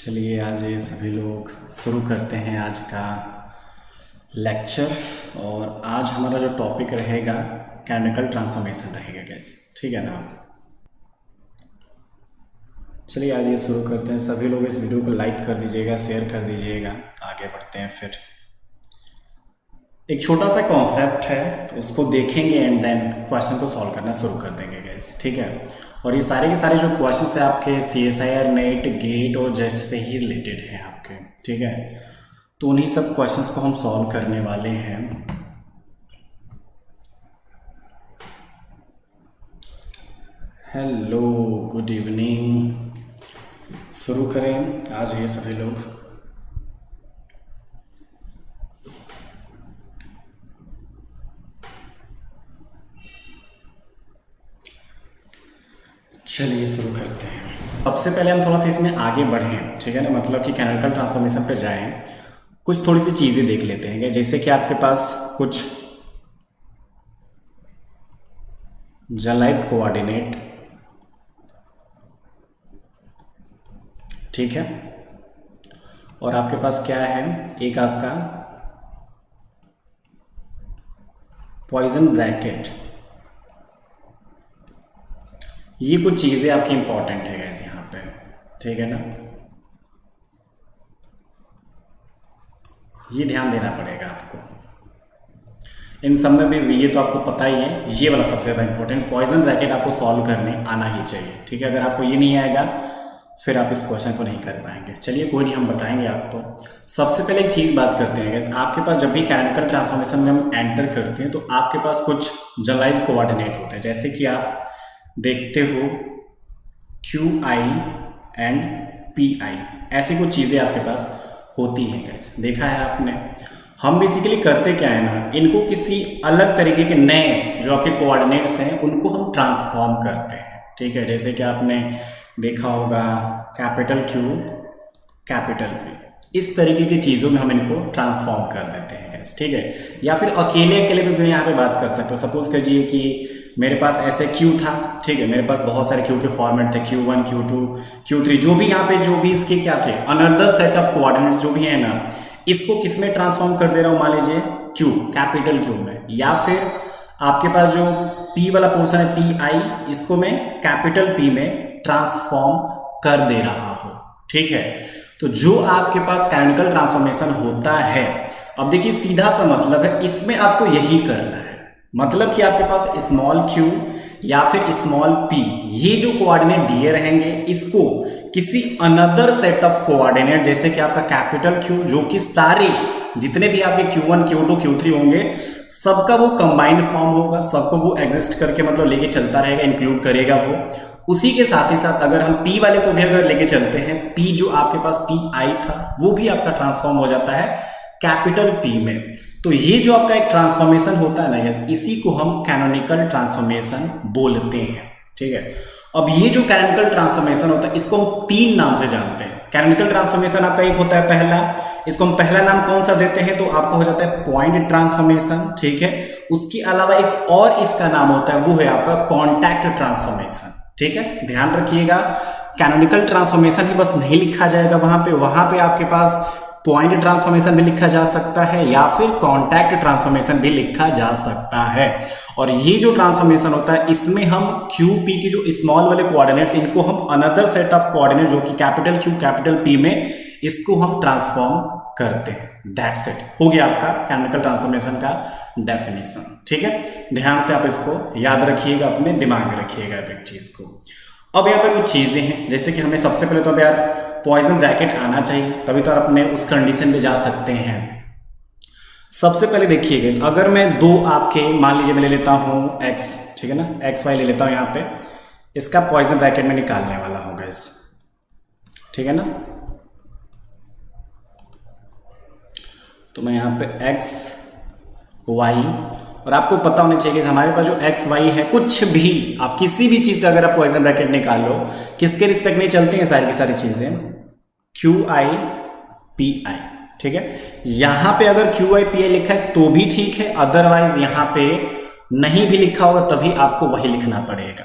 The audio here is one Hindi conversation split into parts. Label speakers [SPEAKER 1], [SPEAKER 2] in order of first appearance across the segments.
[SPEAKER 1] चलिए आज ये सभी लोग शुरू करते हैं आज का लेक्चर। और आज हमारा जो टॉपिक रहेगा केमिकल ट्रांसफॉर्मेशन रहेगा गैस, ठीक है ना। चलिए आज ये शुरू करते हैं। सभी लोग इस वीडियो को लाइक कर दीजिएगा, शेयर कर दीजिएगा। आगे बढ़ते हैं। फिर एक छोटा सा कॉन्सेप्ट है, उसको देखेंगे एंड देन क्वेश्चन को सॉल्व करना शुरू कर देंगे गैस, ठीक है। और ये सारे के सारे जो क्वेश्चन है आपके CSIR नेट गेट और जस्ट से ही रिलेटेड हैं आपके, ठीक है। तो उन्हीं सब क्वेश्चंस को हम सॉल्व करने वाले हैं। Hello, good evening. शुरू करें आज ये सभी लोग। चलिए शुरू करते हैं। सबसे पहले हम थोड़ा सा इसमें आगे बढ़ें, ठीक है ना, मतलब कि केमिकल ट्रांसफॉर्मेशन पे जाएं। कुछ थोड़ी सी चीज़ें देख लेते हैं, जैसे कि आपके पास कुछ जनरलाइज्ड कोऑर्डिनेट, ठीक है। और आपके पास क्या है, एक आपका पॉइजन ब्रैकेट। ये कुछ चीज़ें आपकी इंपॉर्टेंट है गाइस यहाँ पे, ठीक है ना। ये ध्यान देना पड़ेगा आपको। इन सब में भी ये तो आपको पता ही है, ये वाला सबसे ज़्यादा इंपॉर्टेंट पॉइजन ब्रैकेट आपको सॉल्व करने आना ही चाहिए, ठीक है। अगर आपको ये नहीं आएगा फिर आप इस क्वेश्चन को नहीं कर पाएंगे। चलिए कोई नहीं, हम बताएंगे आपको। सबसे पहले एक चीज़ बात करते हैं गाइस, आपके पास जब भी केमिकल ट्रांसफॉर्मेशन में हम एंटर करते हैं तो आपके पास कुछ जनरलाइज्ड कोऑर्डिनेट होते हैं, जैसे कि आप देखते हो QI एंड PI, ऐसी कुछ चीज़ें आपके पास होती हैं गाइस, देखा है आपने। हम बेसिकली करते क्या है ना, इनको किसी अलग तरीके के नए जो आपके कोऑर्डिनेट्स हैं उनको हम ट्रांसफॉर्म करते हैं, ठीक है। जैसे कि आपने देखा होगा कैपिटल Q कैपिटल P, इस तरीके की चीज़ों में हम इनको ट्रांसफॉर्म कर देते हैं गाइस, ठीक है। या फिर अकेले भी यहाँ पे बात कर सकते हो। सपोज कीजिए कि मेरे पास ऐसे Q था, ठीक है। मेरे पास बहुत सारे Q के फॉर्मेट थे, Q1 Q2 Q3, जो भी यहाँ पे जो भी इसके क्या थे अनदर सेट ऑफ कोऑर्डिनेट्स जो भी है ना, इसको किस में ट्रांसफॉर्म कर दे रहा हूँ, मान लीजिए Q कैपिटल Q में। या फिर आपके पास जो P वाला पोर्शन है PI, इसको मैं कैपिटल P में ट्रांसफॉर्म कर दे रहा हूँ, ठीक है। तो जो आपके पास केमिकल ट्रांसफॉर्मेशन होता है, अब देखिए सीधा सा मतलब है, इसमें आपको यही करना है। मतलब कि आपके पास स्मॉल q या फिर स्मॉल p, ये जो कोऑर्डिनेट दिए रहेंगे इसको किसी अनदर सेट ऑफ कोऑर्डिनेट, जैसे कि आपका कैपिटल Q, जो कि सारे जितने भी आपके Q1 Q2 Q3 होंगे सबका वो कंबाइंड फॉर्म होगा, सबको वो एग्जिस्ट करके मतलब लेके चलता रहेगा, इंक्लूड करेगा वो। उसी के साथ ही साथ अगर हम P वाले को भी अगर लेके चलते हैं, P जो आपके पास PI था वो भी आपका ट्रांसफॉर्म हो जाता है कैपिटल P में। तो ये जो आपका एक ट्रांसफॉर्मेशन होता है ना, इसी को हम कैनोनिकल ट्रांसफॉर्मेशन बोलते हैं, ठीक है। अब ये जो कैनोनिकल ट्रांसफॉर्मेशन होता है इसको हम 3 नाम से जानते हैं। कैनोनिकल ट्रांसफॉर्मेशन आपका एक होता है पहला, इसको हम पहला नाम कौन सा देते हैं, तो आपका हो जाता है पॉइंट ट्रांसफॉर्मेशन, ठीक है। उसके अलावा एक और इसका नाम होता है, वो है आपका कॉन्टैक्ट ट्रांसफॉर्मेशन, ठीक है। ध्यान रखिएगा, कैनोनिकल ट्रांसफॉर्मेशन ही बस नहीं लिखा जाएगा वहां पे आपके पास पॉइंट ट्रांसफॉर्मेशन भी लिखा जा सकता है या फिर कॉन्टैक्ट ट्रांसफॉर्मेशन भी लिखा जा सकता है। और ये जो ट्रांसफॉर्मेशन होता है इसमें हम QP की जो स्मॉल वाले कोऑर्डिनेट्स, इनको हम अनदर सेट ऑफ कोऑर्डिनेट जो कि कैपिटल Q कैपिटल P में, इसको हम ट्रांसफॉर्म करते हैं। दैट्स इट, हो गया आपका केमिकल ट्रांसफॉर्मेशन का डेफिनेशन, ठीक है। ध्यान से आप इसको याद रखिएगा, अपने दिमाग में रखिएगा एक चीज को। अब यहाँ पे कुछ चीजें हैं, जैसे कि हमें सबसे पहले तो अब यार पॉइजन ब्रैकेट आना चाहिए, तभी तो आप अपने उस कंडीशन पे जा सकते हैं। सबसे पहले देखिएगा, अगर मैं दो आपके मान लीजिए मैं ले लेता हूं x, ठीक है ना, XY ले लेता हूं यहाँ पे, इसका पॉइजन ब्रैकेट में निकालने वाला हूं गाइस, ठीक है ना। तो मैं यहाँ पे x y, और आपको पता होना चाहिए कि हमारे पास जो x y है, कुछ भी आप किसी भी चीज का अगर आप पॉइजन ब्रैकेट निकाल लो, किसके रिस्पेक्ट में चलते हैं सारी की सारी चीजें, QI PI, ठीक है। यहां पे अगर QI PI लिखा है तो भी ठीक है, अदरवाइज यहां पे नहीं भी लिखा होगा तभी आपको वही लिखना पड़ेगा,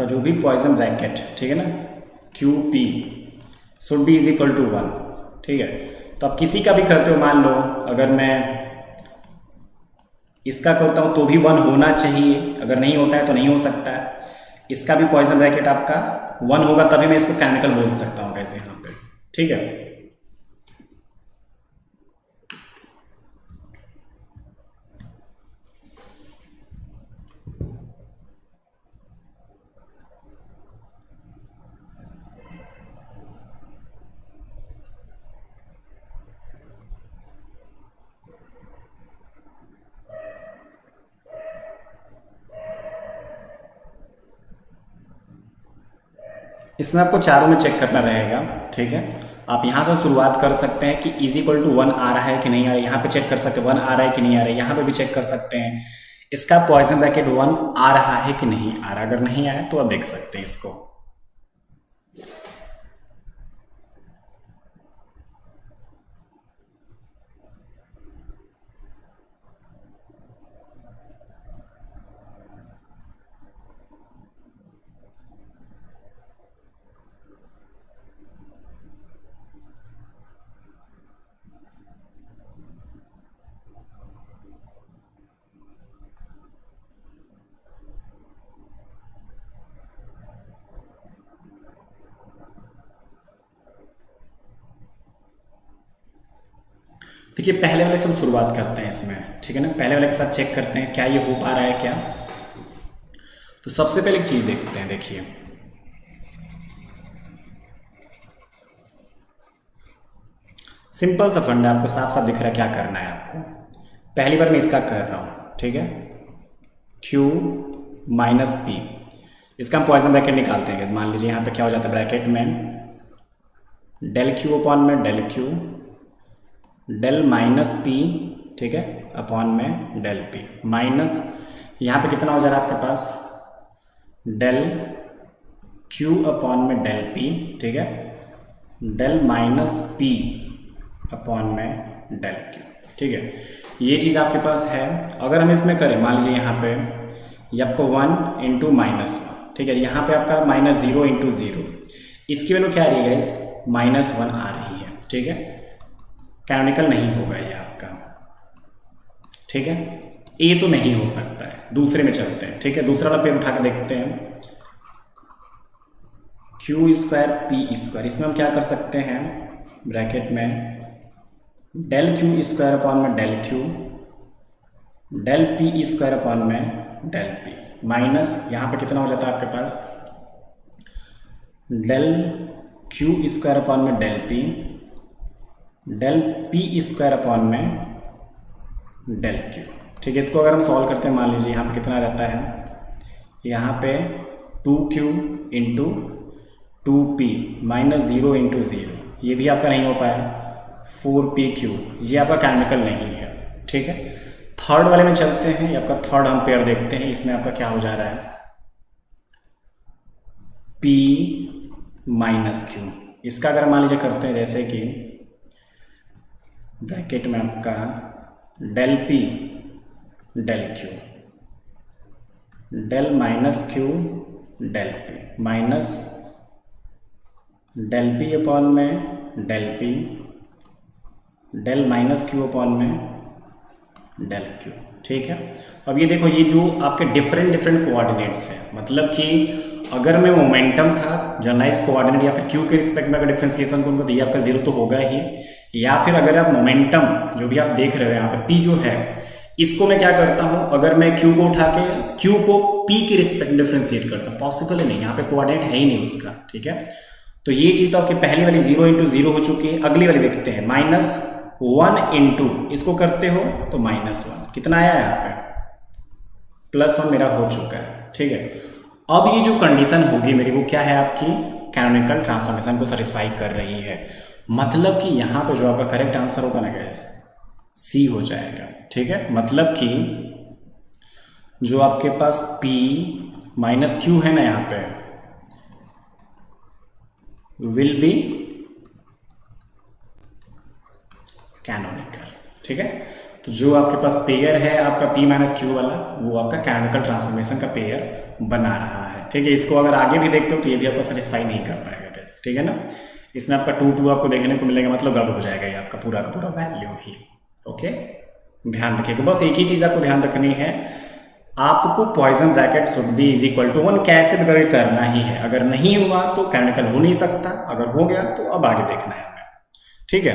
[SPEAKER 1] आपका जो भी पॉइजन ब्रैकेट, ठीक है ना, Q P should be is equal to 1, ठीक है। तो आप किसी का भी करते हो, मान लो अगर मैं इसका करता हूं तो भी 1 होना चाहिए, अगर नहीं होता है तो नहीं हो सकता है। इसका भी पॉइजन ब्रैकेट आपका 1 होगा तभी मैं इसको कैनोनिकल बोल सकता हूं कैसे यहाँ पे, ठीक है। इसमें आपको चारों में चेक करना रहेगा, ठीक है। आप यहाँ से शुरुआत कर सकते हैं कि इज इक्वल टू 1 आ रहा है कि नहीं आ रहा है, यहाँ पे चेक कर सकते हैं 1 आ रहा है कि नहीं आ रहा है, यहाँ पे भी चेक कर सकते हैं इसका पॉइजन ब्रैकेट 1 आ रहा है कि नहीं आ रहा। अगर नहीं आया तो आप देख सकते हैं इसको। देखिए पहले वाले से हम शुरुआत करते हैं इसमें, ठीक है ना। पहले वाले के साथ चेक करते हैं क्या ये हो पा रहा है क्या। तो सबसे पहले एक चीज देखते हैं, देखिए सिंपल सा फंड है, आपको साफ साफ दिख रहा है क्या करना है आपको। पहली बार मैं इसका कर रहा हूं, ठीक है, Q माइनस पी, इसका हम पॉइजन ब्रैकेट निकालते हैं। मान लीजिए यहाँ पे क्या हो जाता है ब्रैकेट में डेल क्यू अपॉन में del Q del minus P, ठीक है, अपॉन में डेल पी माइनस यहाँ पे कितना हो जा रहा है आपके पास डेल क्यू अपॉन में डेल पी, ठीक है, डेल माइनस पी अपॉन में डेल क्यू, ठीक है। ये चीज़ आपके पास है। अगर हम इसमें करें, मान लीजिए यहाँ पे ये आपको 1 इंटू माइनस 1, ठीक है, यहाँ पे आपका माइनस 0 इंटू 0, इसकी वैल्यू क्या आ रही है गाइस, -1 आ रही है, ठीक है। कैनोनिकल नहीं होगा ये आपका, ठीक है। ए तो नहीं हो सकता है, दूसरे में चलते हैं, ठीक है। दूसरा वाला पेड़ उठा के देखते हैं, क्यू स्क्वायर पी स्क्वायर, इसमें हम क्या कर सकते हैं ब्रैकेट में डेल क्यू स्क्वायर अपॉन में del Q del P square upon में डेल पी माइनस यहाँ पे कितना हो जाता है आपके पास डेल क्यू स्क्वायर अपॉन में डेल पी स्क्वायर अपॉन में डेल क्यू, ठीक है। इसको अगर हम सॉल्व करते हैं, मान लीजिए यहाँ पे कितना रहता है, यहाँ पे 2q into 2p minus 0 into 0, ये भी आपका नहीं हो पाया, 4pq, ये आपका कैनोनिकल नहीं है, ठीक है। थर्ड वाले में चलते हैं, ये आपका थर्ड हम पेयर देखते हैं, इसमें आपका क्या हो जा रहा है p माइनस q। इसका अगर मान लीजिए करते हैं जैसे कि ब्रैकेट में आपका del p del q del minus q del p minus del p upon में del p del minus q upon में डेल q, ठीक है। अब ये देखो, ये जो आपके डिफरेंट कोऑर्डिनेट्स हैं, मतलब कि अगर मैं मोमेंटम का जनरलाइज कोऑर्डिनेट या फिर q के रिस्पेक्ट में अगर डिफरेंशिएशन करूँ तो ये आपका 0 तो होगा ही, या फिर अगर आप मोमेंटम जो भी आप देख रहे हो यहाँ पे p जो है, इसको मैं क्या करता हूँ, अगर मैं q को उठा के q को p के रिस्पेक्ट डिफरेंशिएट करता हूँ, पॉसिबल ही नहीं, यहाँ पे कोऑर्डिनेट है ही नहीं उसका, ठीक है। तो ये चीज़ तो आपकी पहली वाली 0 इंटू 0 हो चुकी है। अगली वाली देखते हैं -1 इंटू, इसको करते हो तो -1, कितना आया यहाँ पे +1 मेरा हो चुका है, ठीक है। अब ये जो कंडीशन होगी मेरी, वो क्या है आपकी कैनोनिकल ट्रांसफॉर्मेशन को सेटिस्फाई कर रही है, मतलब कि यहाँ पे जो आपका करेक्ट आंसर होगा ना गाइस, सी हो जाएगा, ठीक है। मतलब कि जो आपके पास p माइनस क्यू है ना यहाँ पे विल बी कैनोनिकल, ठीक है। तो जो आपके पास पेयर है आपका p माइनस क्यू वाला, वो आपका कैनोनिकल ट्रांसफॉर्मेशन का पेयर बना रहा है। ठीक है। इसको अगर आगे भी देखते हो तो ये भी आपको सेटिस्फाई नहीं कर पाएगा गैस, ठीक है ना। इसमें आपका 2 आपको देखने को मिलेगा, मतलब गड़बड़ हो जाएगा ये आपका पूरा का पूरा वैल्यू ही। ओके, ध्यान रखिएगा, बस एक ही चीज़ आपको ध्यान रखनी है, आपको Poisson bracket should be is equal to 1 कैसे भी करना ही है। अगर नहीं हुआ तो कैनोनिकल हो नहीं सकता, अगर हो गया तो अब आगे देखना है हमें, ठीक है।